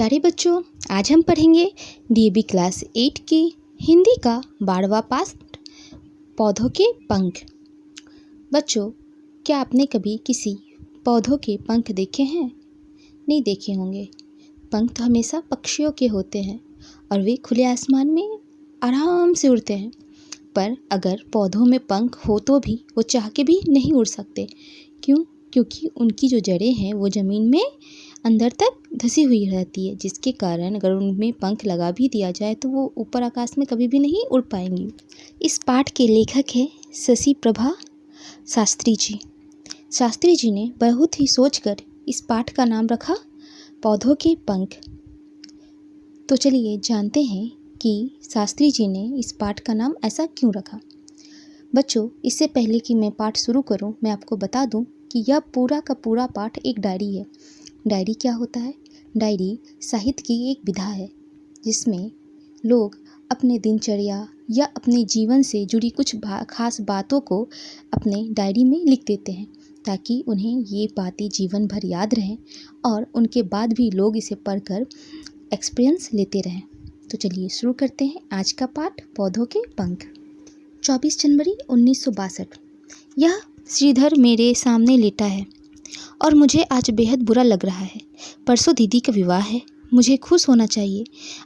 प्यारे बच्चों, आज हम पढ़ेंगे डीएवी क्लास 8 की हिंदी का 12वां पाठ पौधों के पंख। बच्चों, क्या आपने कभी किसी पौधों के पंख देखे हैं? नहीं देखे होंगे। पंख तो हमेशा पक्षियों के होते हैं और वे खुले आसमान में आराम से उड़ते हैं। पर अगर पौधों में पंख हो तो भी वो चाह के भी नहीं उड़ सकते। क्यों? क्योंकि उनकी जो जड़ें हैं वो ज़मीन में अंदर तक धसी हुई रहती है, जिसके कारण अगर उनमें पंख लगा भी दिया जाए तो वो ऊपर आकाश में कभी भी नहीं उड़ पाएंगी। इस पाठ के लेखक हैं शशि प्रभा शास्त्री जी। शास्त्री जी ने बहुत ही सोचकर इस पाठ का नाम रखा पौधों के पंख। तो चलिए जानते हैं कि शास्त्री जी ने इस पाठ का नाम ऐसा क्यों रखा। बच्चों, इससे पहले कि मैं पाठ शुरू करूं, मैं आपको बता दूं कि यह पूरा का पूरा पाठ एक डायरी है। डायरी क्या होता है? डायरी साहित्य की एक विधा है जिसमें लोग अपने दिनचर्या या अपने जीवन से जुड़ी कुछ खास बातों को अपने डायरी में लिख देते हैं, ताकि उन्हें ये बातें जीवन भर याद रहें और उनके बाद भी लोग इसे पढ़कर एक्सपीरियंस लेते रहें। तो चलिए शुरू करते हैं आज का पाठ पौधों के पंख। 24 जनवरी 1962। यह श्रीधर मेरे सामने लेटा है और मुझे आज बेहद बुरा लग रहा है। परसों दीदी का विवाह है। मुझे खुश होना चाहिए।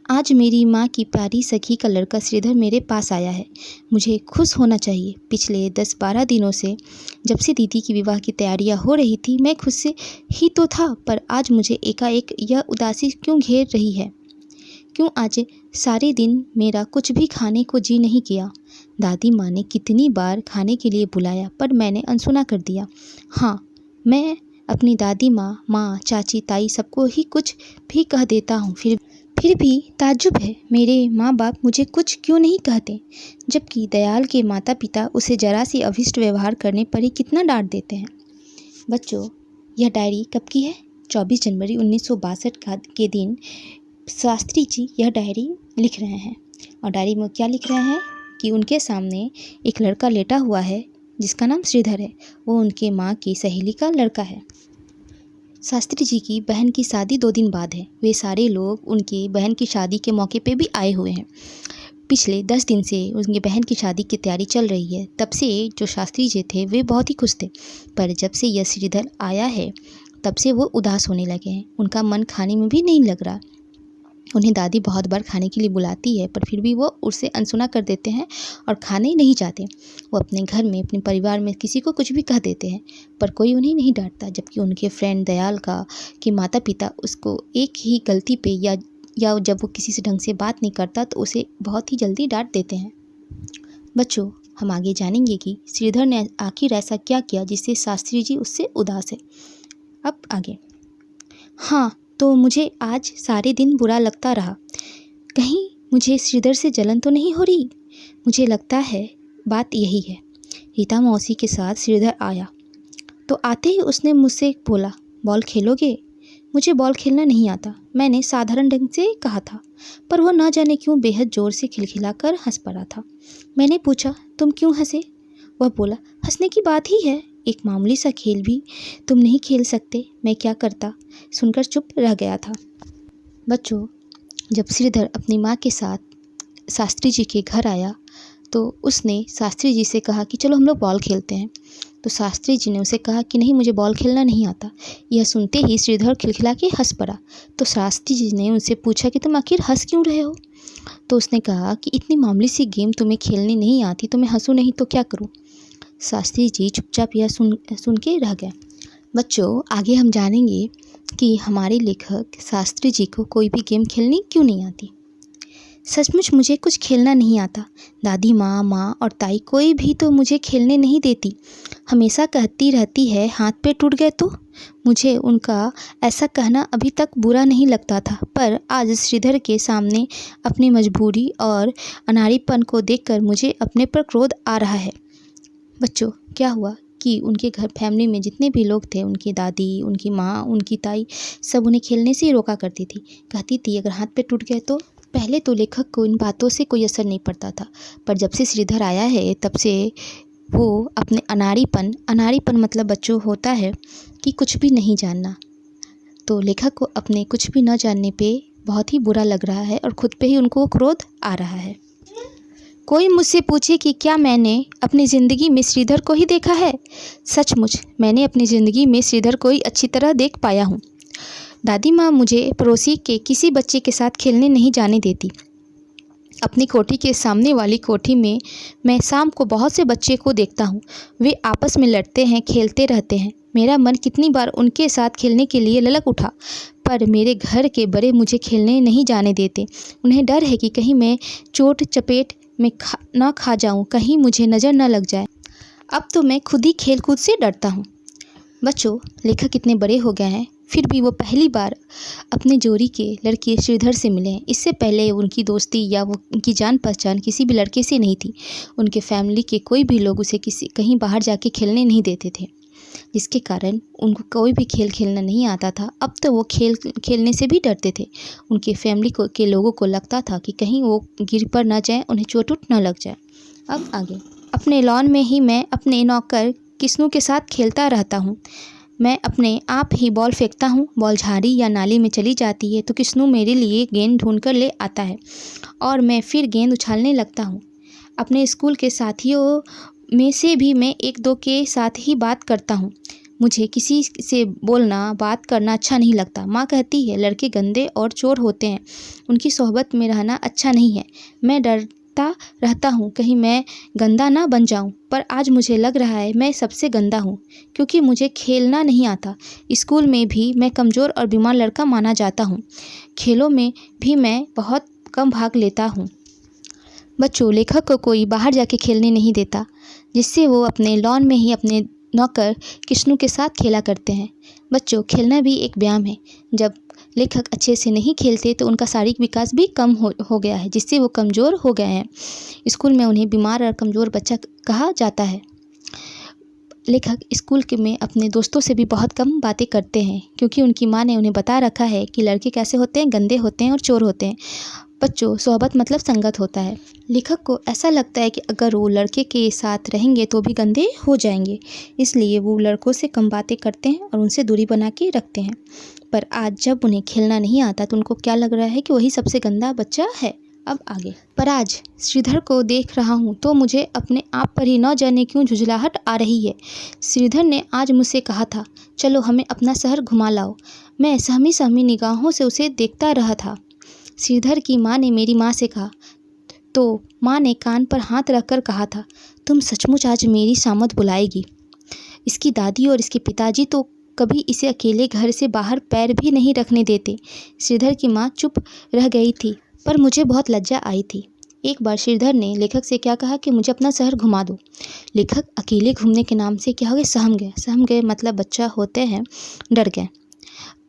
आज मेरी माँ की प्यारी सखी का लड़का श्रीधर मेरे पास आया है। मुझे खुश होना चाहिए। पिछले 10-12 दिनों से जब से दीदी की विवाह की तैयारियाँ हो रही थी, मैं खुश से ही तो था, पर आज मुझे एकाएक यह उदासी क्यों घेर रही है? क्यों आज सारे दिन मेरा कुछ भी खाने को जी नहीं किया? दादी माँ ने कितनी बार खाने के लिए बुलाया, पर मैंने अनसुना कर दिया। हाँ, मैं अपनी दादी माँ, चाची, ताई सबको ही कुछ भी कह देता हूँ। फिर भी ताज्जुब है, मेरे माँ बाप मुझे कुछ क्यों नहीं कहते, जबकि दयाल के माता पिता उसे जरा सी अभिष्ट व्यवहार करने पर ही कितना डांट देते हैं। बच्चों, यह डायरी कब की है? 24 जनवरी 1962 के दिन शास्त्री जी यह डायरी लिख रहे हैं। और डायरी में क्या लिख रहे हैं कि उनके सामने एक लड़का लेटा हुआ है जिसका नाम श्रीधर है। वो उनके माँ की सहेली का लड़का है। शास्त्री जी की बहन की शादी 2 दिन बाद है। वे सारे लोग उनकी बहन की शादी के मौके पे भी आए हुए हैं। पिछले 10 दिन से उनकी बहन की शादी की तैयारी चल रही है। तब से जो शास्त्री जी थे वे बहुत ही खुश थे, पर जब से यह श्रीधर आया है तब से वो उदास होने लगे हैं। उनका मन खाने में भी नहीं लग रहा। उन्हें दादी बहुत बार खाने के लिए बुलाती है, पर फिर भी वो उसे अनसुना कर देते हैं और खाने नहीं जाते। वो अपने घर में, अपने परिवार में किसी को कुछ भी कह देते हैं, पर कोई उन्हें नहीं डांटता, जबकि उनके फ्रेंड दयाल के माता पिता उसको एक ही गलती पे या जब वो किसी से ढंग से बात नहीं करता तो उसे बहुत ही जल्दी डांट देते हैं। बच्चों, हम आगे जानेंगे कि श्रीधर ने आखिर ऐसा क्या किया जिससे शास्त्री जी उससे उदास है। अब आगे। हाँ, तो मुझे आज सारे दिन बुरा लगता रहा। कहीं मुझे श्रीधर से जलन तो नहीं हो रही? मुझे लगता है बात यही है। रीता मौसी के साथ श्रीधर आया तो आते ही उसने मुझसे बोला, बॉल खेलोगे? मुझे बॉल खेलना नहीं आता, मैंने साधारण ढंग से कहा था, पर वह न जाने क्यों बेहद ज़ोर से खिलखिलाकर हंस पड़ा था। मैंने पूछा, तुम क्यों हंसे? वह बोला, हंसने की बात ही है, एक मामूली सा खेल भी तुम नहीं खेल सकते। मैं क्या करता? सुनकर चुप रह गया था। बच्चों, जब श्रीधर अपनी माँ के साथ शास्त्री जी के घर आया तो उसने शास्त्री जी से कहा कि चलो हम लोग बॉल खेलते हैं। तो शास्त्री जी ने उसे कहा कि नहीं, मुझे बॉल खेलना नहीं आता। यह सुनते ही श्रीधर खिलखिला के हंस पड़ा। तो शास्त्री जी ने उनसे पूछा कि तुम आखिर हंस क्यों रहे हो? तो उसने कहा कि इतनी मामूली सी गेम तुम्हें खेलनी नहीं आती तो मैं हंसूँ नहीं तो क्या करूँ? शास्त्री जी चुपचाप यह सुन के रह गए। बच्चों, आगे हम जानेंगे कि हमारे लेखक शास्त्री जी को कोई भी गेम खेलनी क्यों नहीं आती। सचमुच मुझे कुछ खेलना नहीं आता। दादी माँ और ताई कोई भी तो मुझे खेलने नहीं देती। हमेशा कहती रहती है हाथ पे टूट गए तो। मुझे उनका ऐसा कहना अभी तक बुरा नहीं लगता था, पर आज श्रीधर के सामने अपनी मजबूरी और अनाड़ीपन को देखकर मुझे अपने पर क्रोध आ रहा है। बच्चों, क्या हुआ कि उनके घर फैमिली में जितने भी लोग थे, उनकी दादी, उनकी माँ, उनकी ताई, सब उन्हें खेलने से ही रोका करती थी। कहती थी अगर हाथ पे टूट गए तो। पहले तो लेखक को इन बातों से कोई असर नहीं पड़ता था, पर जब से श्रीधर आया है तब से वो अपने अनाड़ीपन मतलब बच्चों होता है कि कुछ भी नहीं जानना, तो लेखक को अपने कुछ भी न जानने पे बहुत ही बुरा लग रहा है और खुद पे ही उनको क्रोध आ रहा है। कोई मुझसे पूछे कि क्या मैंने अपनी ज़िंदगी में श्रीधर को ही देखा है? सचमुच मैंने अपनी ज़िंदगी में श्रीधर को ही अच्छी तरह देख पाया हूँ। दादी माँ मुझे पड़ोसी के किसी बच्चे के साथ खेलने नहीं जाने देती। अपनी कोठी के सामने वाली कोठी में मैं शाम को बहुत से बच्चे को देखता हूँ। वे आपस में लड़ते हैं, खेलते रहते हैं। मेरा मन कितनी बार उनके साथ खेलने के लिए ललक उठा, पर मेरे घर के बड़े मुझे खेलने नहीं जाने देते। उन्हें डर है कि कहीं मैं चोट चपेट में ना खा जाऊँ, कहीं मुझे नज़र न लग जाए। अब तो मैं खुद ही खेल कूद से डरता हूँ। बच्चों, लेखक कितने बड़े हो गए हैं, फिर भी वो पहली बार अपने जोड़ी के लड़के श्रीधर से मिले हैं। इससे पहले उनकी दोस्ती या वो उनकी जान पहचान किसी भी लड़के से नहीं थी। उनके फैमिली के कोई भी लोग उसे कहीं बाहर जाके खेलने नहीं देते थे, जिसके कारण उनको कोई भी खेल खेलना नहीं आता था। अब तो वो खेलने से भी डरते थे। उनके फैमिली के लोगों को लगता था कि कहीं वो गिर पर ना जाए, उन्हें चोट उठ ना लग जाए। अब आगे, अपने लॉन में ही मैं अपने नौकर किस्नू के साथ खेलता रहता हूँ। मैं अपने आप ही बॉल फेंकता हूँ। बॉल झाड़ी या नाली में चली जाती है तो किस्नू मेरे लिए गेंद ढूंढ कर ले आता है और मैं फिर गेंद उछालने लगता हूँ। अपने स्कूल के साथियों में से भी मैं एक दो के साथ ही बात करता हूँ। मुझे किसी से बोलना बात करना अच्छा नहीं लगता। माँ कहती है लड़के गंदे और चोर होते हैं, उनकी सोहबत में रहना अच्छा नहीं है। मैं डरता रहता हूँ कहीं मैं गंदा ना बन जाऊँ, पर आज मुझे लग रहा है मैं सबसे गंदा हूँ, क्योंकि मुझे खेलना नहीं आता। स्कूल में भी मैं कमज़ोर और बीमार लड़का माना जाता हूँ। खेलों में भी मैं बहुत कम भाग लेता हूँ। बच्चों, लेखक को कोई बाहर जाके खेलने नहीं देता, जिससे वो अपने लॉन में ही अपने नौकर किस्नू के साथ खेला करते हैं। बच्चों, खेलना भी एक व्यायाम है। जब लेखक अच्छे से नहीं खेलते तो उनका शारीरिक विकास भी कम हो गया है, जिससे वो कमज़ोर हो गए हैं। स्कूल में उन्हें बीमार और कमज़ोर बच्चा कहा जाता है। लेखक स्कूल में अपने दोस्तों से भी बहुत कम बातें करते हैं, क्योंकि उनकी माँ ने उन्हें बता रखा है कि लड़के कैसे होते हैं, गंदे होते हैं और चोर होते हैं। बच्चों, सोहबत मतलब संगत होता है। लेखक को ऐसा लगता है कि अगर वो लड़के के साथ रहेंगे तो भी गंदे हो जाएंगे, इसलिए वो लड़कों से कम बातें करते हैं और उनसे दूरी बना के रखते हैं। पर आज जब उन्हें खेलना नहीं आता तो उनको क्या लग रहा है कि वही सबसे गंदा बच्चा है। अब आगे, पर आज श्रीधर को देख रहा हूँ तो मुझे अपने आप पर ही न जाने क्यों झुंझलाहट आ रही है। श्रीधर ने आज मुझसे कहा था, चलो हमें अपना शहर घुमा लाओ। मैं सहमी सहमी निगाहों से उसे देखता रहा था। श्रीधर की माँ ने मेरी माँ से कहा, तो माँ ने कान पर हाथ रखकर कहा था, तुम सचमुच आज मेरी शामत बुलाएगी। इसकी दादी और इसके पिताजी तो कभी इसे अकेले घर से बाहर पैर भी नहीं रखने देते। श्रीधर की माँ चुप रह गई थी, पर मुझे बहुत लज्जा आई थी। एक बार श्रीधर ने लेखक से क्या कहा कि मुझे अपना शहर घुमा दो। लेखक अकेले घूमने के नाम से क्या हो गए, सहम गए मतलब बच्चा होते हैं, डर गए।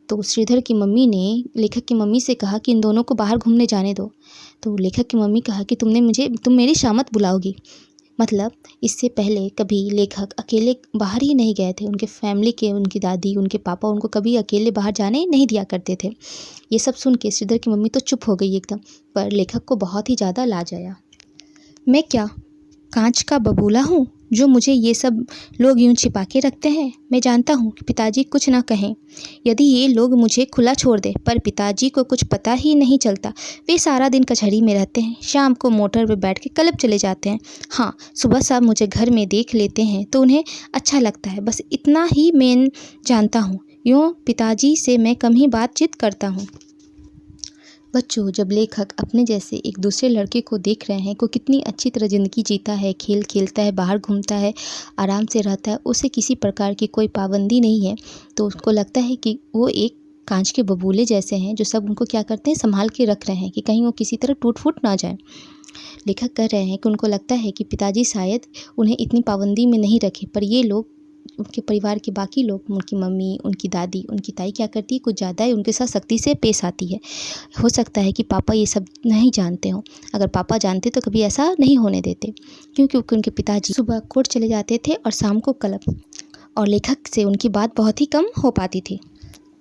तो श्रीधर की मम्मी ने लेखक की मम्मी से कहा कि इन दोनों को बाहर घूमने जाने दो। तो लेखक की मम्मी कहा कि तुम मेरी शामत बुलाओगी। मतलब इससे पहले कभी लेखक अकेले बाहर ही नहीं गए थे। उनके फैमिली के, उनकी दादी, उनके पापा उनको कभी अकेले बाहर जाने नहीं दिया करते थे। ये सब सुन के श्रीधर की मम्मी तो चुप हो गई एकदम, पर लेखक को बहुत ही ज़्यादा लाज आया। मैं क्या कांच का बबूला हूँ जो मुझे ये सब लोग यूं छिपा के रखते हैं? मैं जानता हूँ कि पिताजी कुछ ना कहें यदि ये लोग मुझे खुला छोड़ दे, पर पिताजी को कुछ पता ही नहीं चलता। वे सारा दिन कचहरी में रहते हैं, शाम को मोटर पर बैठ के क्लब चले जाते हैं। हाँ, सुबह शाम मुझे घर में देख लेते हैं तो उन्हें अच्छा लगता है, बस इतना ही मैं जानता हूँ। यूँ पिताजी से मैं कम ही बातचीत करता हूँ। बच्चों, जब लेखक अपने जैसे एक दूसरे लड़के को देख रहे हैं को कितनी अच्छी तरह ज़िंदगी जीता है, खेल खेलता है, बाहर घूमता है, आराम से रहता है, उसे किसी प्रकार की कोई पाबंदी नहीं है, तो उसको लगता है कि वो एक कांच के बबूले जैसे हैं जो सब उनको क्या करते हैं, संभाल के रख रहे हैं कि कहीं वो किसी तरह टूट फूट ना जाए। लेखक कह रहे हैं कि उनको लगता है कि पिताजी शायद उन्हें इतनी पाबंदी में नहीं रखे, पर ये लोग, उनके परिवार के बाकी लोग, उनकी मम्मी, उनकी दादी, उनकी ताई क्या करती है, कुछ ज़्यादा ही उनके साथ सख्ती से पेश आती है। हो सकता है कि पापा ये सब नहीं जानते हों। अगर पापा जानते तो कभी ऐसा नहीं होने देते, क्योंकि उनके पिताजी सुबह कोर्ट चले जाते थे और शाम को क्लब, और लेखक से उनकी बात बहुत ही कम हो पाती थी।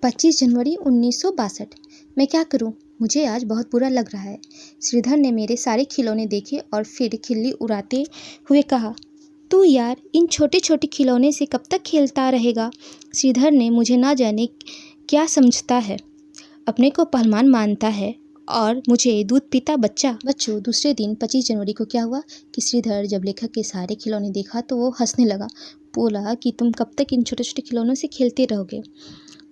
25 जनवरी 1962। मैं क्या करूं? मुझे आज बहुत बुरा लग रहा है। श्रीधर ने मेरे सारे खिलौने देखे और फिर खिल्ली उड़ाते हुए कहा, तू यार इन छोटे छोटे खिलौने से कब तक खेलता रहेगा? श्रीधर ने मुझे ना जाने क्या समझता है, अपने को पहलवान मानता है और मुझे दूध पीता बच्चा। बच्चों, दूसरे दिन 25 जनवरी को क्या हुआ कि श्रीधर जब लेखक के सारे खिलौने देखा तो वो हंसने लगा। बोला कि तुम कब तक इन छोटे छोटे खिलौनों से खेलते रहोगे।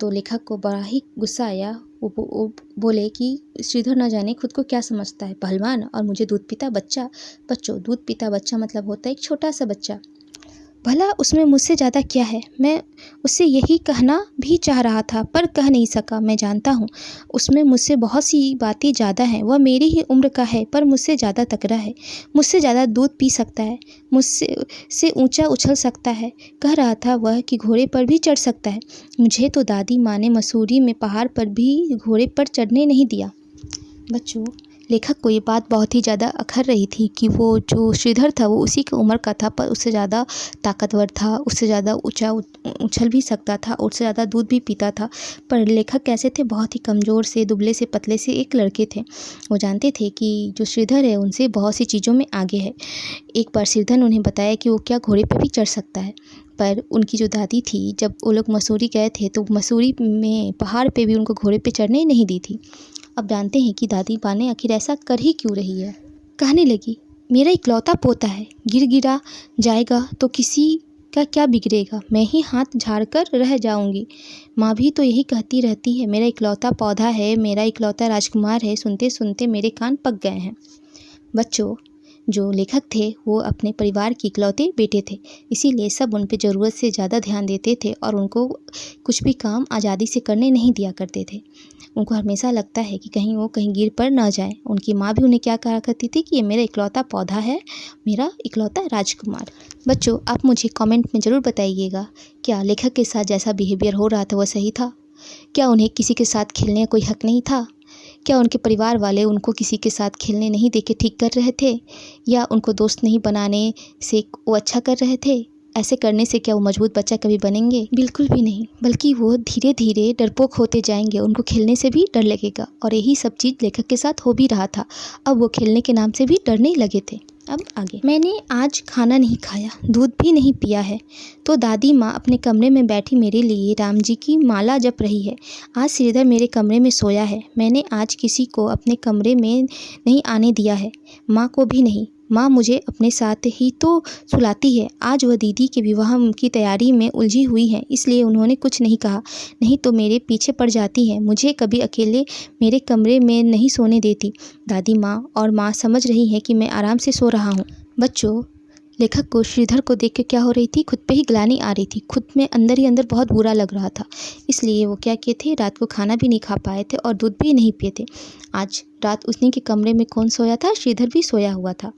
तो लेखक को बड़ा ही गुस्सा आया। वो बोले कि श्रीधर न जाने खुद को क्या समझता है, पहलवान, और मुझे दूध पीता बच्चा। बच्चों, दूध पीता बच्चा मतलब होता है एक छोटा सा बच्चा। भला उसमें मुझसे ज़्यादा क्या है। मैं उससे यही कहना भी चाह रहा था पर कह नहीं सका। मैं जानता हूँ उसमें मुझसे बहुत सी बातें ज़्यादा हैं। वह मेरी ही उम्र का है पर मुझसे ज़्यादा तगड़ा है, मुझसे ज़्यादा दूध पी सकता है, मुझसे ऊंचा उछल सकता है। कह रहा था वह कि घोड़े पर भी चढ़ सकता है। मुझे तो दादी माँ ने मसूरी में पहाड़ पर भी घोड़े पर चढ़ने नहीं दिया। बच्चों, लेखक को ये बात बहुत ही ज़्यादा अखर रही थी कि वो जो श्रीधर था वो उसी की उम्र का था पर उससे ज़्यादा ताकतवर था, उससे ज़्यादा ऊंचा उछल भी सकता था, उससे ज़्यादा दूध भी पीता था। पर लेखक कैसे थे, बहुत ही कमज़ोर से, दुबले से, पतले से एक लड़के थे। वो जानते थे कि जो श्रीधर है उनसे बहुत सी चीज़ों में आगे है। एक बार श्रीधर ने उन्हें बताया कि वो क्या घोड़े पर भी चढ़ सकता है। पर उनकी जो दादी थी, जब वो लोग मसूरी गए थे तो मसूरी में पहाड़ पे भी उनको घोड़े पे चढ़ने नहीं दी थी। अब जानते हैं कि दादी माँ ने आखिर ऐसा कर ही क्यों रही है। कहने लगी, मेरा इकलौता पोता है, गिरा जाएगा तो किसी का क्या बिगड़ेगा, मैं ही हाथ झाड़ कर रह जाऊंगी। माँ भी तो यही कहती रहती है, मेरा इकलौता पौधा है, मेरा इकलौता राजकुमार है। सुनते सुनते मेरे कान पक गए हैं। बच्चों, जो लेखक थे वो अपने परिवार के इकलौते बेटे थे, इसीलिए सब उन पे ज़रूरत से ज़्यादा ध्यान देते थे और उनको कुछ भी काम आज़ादी से करने नहीं दिया करते थे। उनको हमेशा लगता है कि कहीं वो कहीं गिर पर ना जाए। उनकी माँ भी उन्हें क्या कहा करती थी कि ये मेरा इकलौता पौधा है, मेरा इकलौता राजकुमार। बच्चों, आप मुझे कमेंट में ज़रूर बताइएगा, क्या लेखक के साथ जैसा बिहेवियर हो रहा था वह सही था? क्या उन्हें किसी के साथ खेलने का कोई हक नहीं था? क्या उनके परिवार वाले उनको किसी के साथ खेलने नहीं देके ठीक कर रहे थे, या उनको दोस्त नहीं बनाने से वो अच्छा कर रहे थे? ऐसे करने से क्या वो मजबूत बच्चा कभी बनेंगे? बिल्कुल भी नहीं, बल्कि वो धीरे धीरे डरपोक होते जाएंगे। उनको खेलने से भी डर लगेगा और यही सब चीज़ लेखक के साथ हो भी रहा था। अब वो खेलने के नाम से भी डरने लगे थे। अब आगे, मैंने आज खाना नहीं खाया, दूध भी नहीं पिया है, तो दादी माँ अपने कमरे में बैठी मेरे लिए राम जी की माला जप रही है। आज श्रीधर मेरे कमरे में सोया है, मैंने आज किसी को अपने कमरे में नहीं आने दिया है, माँ को भी नहीं। माँ मुझे अपने साथ ही तो सुलाती है। आज वह दीदी के विवाह की तैयारी में उलझी हुई है, इसलिए उन्होंने कुछ नहीं कहा, नहीं तो मेरे पीछे पड़ जाती है। मुझे कभी अकेले मेरे कमरे में नहीं सोने देती। दादी माँ और माँ समझ रही हैं कि मैं आराम से सो रहा हूँ। बच्चों, लेखक को श्रीधर को देख के क्या हो रही थी, खुद पे ही ग्लानि आ रही थी। खुद में अंदर ही अंदर बहुत बुरा लग रहा था, इसलिए वो क्या किए थे, रात को खाना भी नहीं खा पाए थे और दूध भी नहीं पिए थे। आज रात उन्हीं के कमरे में कौन सोया था, श्रीधर भी सोया हुआ था।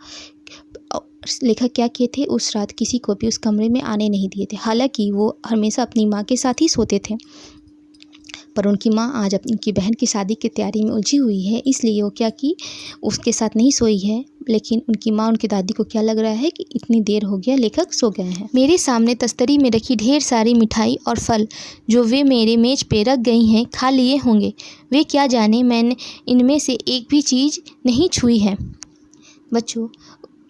लेखक क्या किए थे, उस रात किसी को भी उस कमरे में आने नहीं दिए थे। हालांकि वो हमेशा अपनी माँ के साथ ही सोते थे, पर उनकी माँ आज उनकी बहन की शादी की तैयारी में उलझी हुई है, इसलिए वो क्या की उसके साथ नहीं सोई है। लेकिन उनकी माँ, उनकी दादी को क्या लग रहा है कि इतनी देर हो गया, लेखक सो गए हैं। मेरे सामने तस्तरी में रखी ढेर सारी मिठाई और फल जो वे मेरे मेज पे रख गई हैं, खा लिए होंगे। वे क्या जाने, मैंने इनमें से एक भी चीज़ नहीं छुई है। बच्चों,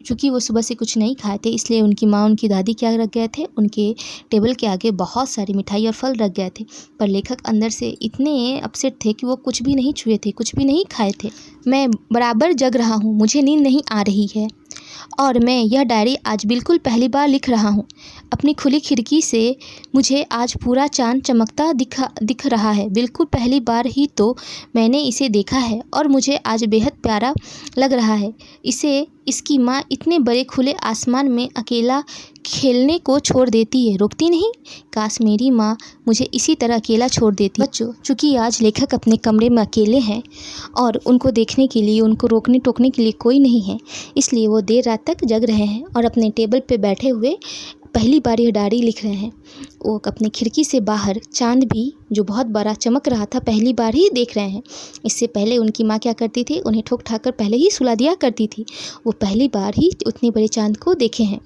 चूँकि वो सुबह से कुछ नहीं खाए थे, इसलिए उनकी माँ, उनकी दादी क्या रख गए थे, उनके टेबल के आगे बहुत सारी मिठाई और फल रख गए थे। पर लेखक अंदर से इतने अपसेट थे कि वो कुछ भी नहीं छुए थे, कुछ भी नहीं खाए थे। मैं बराबर जग रहा हूँ, मुझे नींद नहीं आ रही है और मैं यह डायरी आज बिल्कुल पहली बार लिख रहा हूँ। अपनी खुली खिड़की से मुझे आज पूरा चाँद चमकता दिख रहा है। बिल्कुल पहली बार ही तो मैंने इसे देखा है और मुझे आज बेहद प्यारा लग रहा है। इसकी माँ इतने बड़े खुले आसमान में अकेला खेलने को छोड़ देती है, रोकती नहीं। काश मेरी माँ मुझे इसी तरह अकेला छोड़ देती। बच्चों, चूँकि आज लेखक अपने कमरे में अकेले हैं और उनको देखने के लिए, उनको रोकने टोकने के लिए कोई नहीं है, इसलिए वो देर रात तक जग रहे हैं और अपने टेबल पे बैठे हुए पहली बार यह डायरी लिख रहे हैं। वो अपनी खिड़की से बाहर चाँद भी, जो बहुत बड़ा चमक रहा था, पहली बार ही देख रहे हैं। इससे पहले उनकी माँ क्या करती थी, उन्हें ठोक ठाक कर पहले ही सुला दिया करती थी। वो पहली बार ही उतने बड़े चाँद को देखे हैं।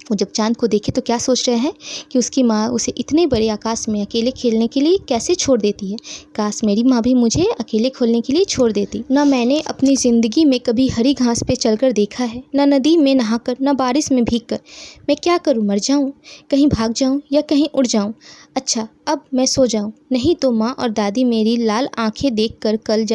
वो जब चाँद को देखे तो क्या सोच रहे हैं कि उसकी माँ उसे इतने बड़े आकाश में अकेले खेलने के लिए कैसे छोड़ देती है। काश मेरी माँ भी मुझे अकेले खेलने के लिए छोड़ देती। ना मैंने अपनी ज़िंदगी में कभी हरी घास पे चलकर देखा है, ना नदी में नहाकर, ना बारिश में भीगकर। मैं क्या करूँ, मर जाऊँ, कहीं भाग जाऊँ या कहीं उड़ जाऊँ। अच्छा अब मैं सो जाऊँ, नहीं तो माँ और दादी मेरी लाल आँखें देखकर कल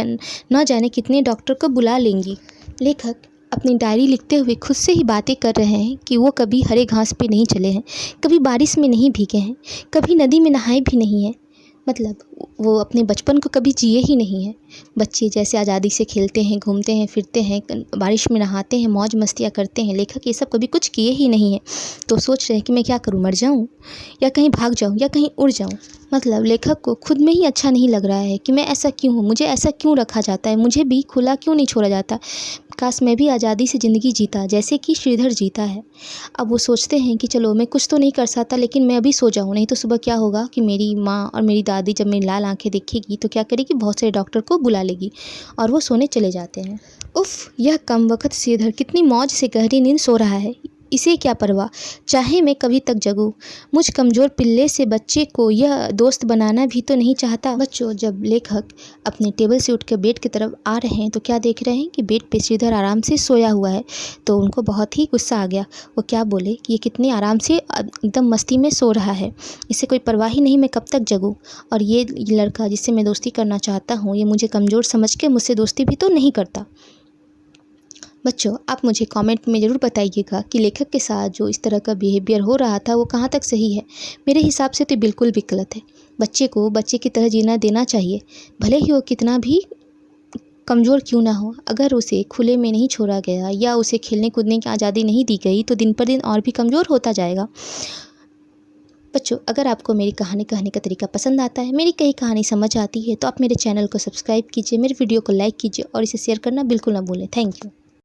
न जाने कितने डॉक्टर को बुला लेंगी। लेखक अपनी डायरी लिखते हुए खुद से ही बातें कर रहे हैं कि वो कभी हरे घास पे नहीं चले हैं, कभी बारिश में नहीं भीगे हैं, कभी नदी में नहाए भी नहीं हैं। मतलब वो अपने बचपन को कभी जिए ही नहीं हैं। बच्चे जैसे आज़ादी से खेलते हैं, घूमते हैं, फिरते हैं, बारिश में नहाते हैं, मौज मस्तियाँ करते हैं, लेखक ये सब कभी कुछ किए ही नहीं हैं। तो सोच रहे हैं कि मैं क्या करूँ, मर जाऊँ या कहीं भाग जाऊँ या कहीं उड़ जाऊँ। मतलब लेखक को खुद में ही अच्छा नहीं लग रहा है कि मैं ऐसा क्यों हूँ, मुझे ऐसा क्यों रखा जाता है, मुझे भी खुला क्यों नहीं छोड़ा जाता। काश मैं भी आज़ादी से ज़िंदगी जीता जैसे कि श्रीधर जीता है। अब वो सोचते हैं कि चलो मैं कुछ तो नहीं कर सकता, लेकिन मैं अभी सो जाऊँ, नहीं तो सुबह क्या होगा कि मेरी माँ और मेरी दादी जब मेरी लाल आंखें देखेगी तो क्या करेगी, बहुत सारे डॉक्टर को बुला लेगी। और वो सोने चले जाते हैं। उफ़, यह कम वक्त श्रीधर कितनी मौज से गहरी नींद सो रहा है, इसे क्या परवाह, चाहे मैं कभी तक जगूं। मुझ कमज़ोर पिल्ले से बच्चे को यह दोस्त बनाना भी तो नहीं चाहता। बच्चों, जब लेखक अपने टेबल से उठकर बेड की तरफ आ रहे हैं तो क्या देख रहे हैं कि बेड पे श्रीधर आराम से सोया हुआ है। तो उनको बहुत ही गुस्सा आ गया। वो क्या बोले कि ये कितने आराम से एकदम मस्ती में सो रहा है, इसे कोई परवाह ही नहीं, मैं कब तक जगूं। और ये लड़का जिससे मैं दोस्ती करना चाहता हूँ, ये मुझे कमज़ोर समझ के मुझसे दोस्ती भी तो नहीं करता। बच्चों, आप मुझे कमेंट में ज़रूर बताइएगा कि लेखक के साथ जो इस तरह का बिहेवियर हो रहा था वो कहाँ तक सही है। मेरे हिसाब से तो बिल्कुल भी गलत है। बच्चे को बच्चे की तरह जीना देना चाहिए, भले ही वो कितना भी कमज़ोर क्यों ना हो। अगर उसे खुले में नहीं छोड़ा गया या उसे खेलने कूदने की आज़ादी नहीं दी गई तो दिन पर दिन और भी कमज़ोर होता जाएगा। बच्चों, अगर आपको मेरी कहानी कहने का तरीका पसंद आता है, मेरी कही कहानी समझ आती है, तो आप मेरे चैनल को सब्सक्राइब कीजिए, मेरे वीडियो को लाइक कीजिए और इसे शेयर करना बिल्कुल ना भूलें। Thank you.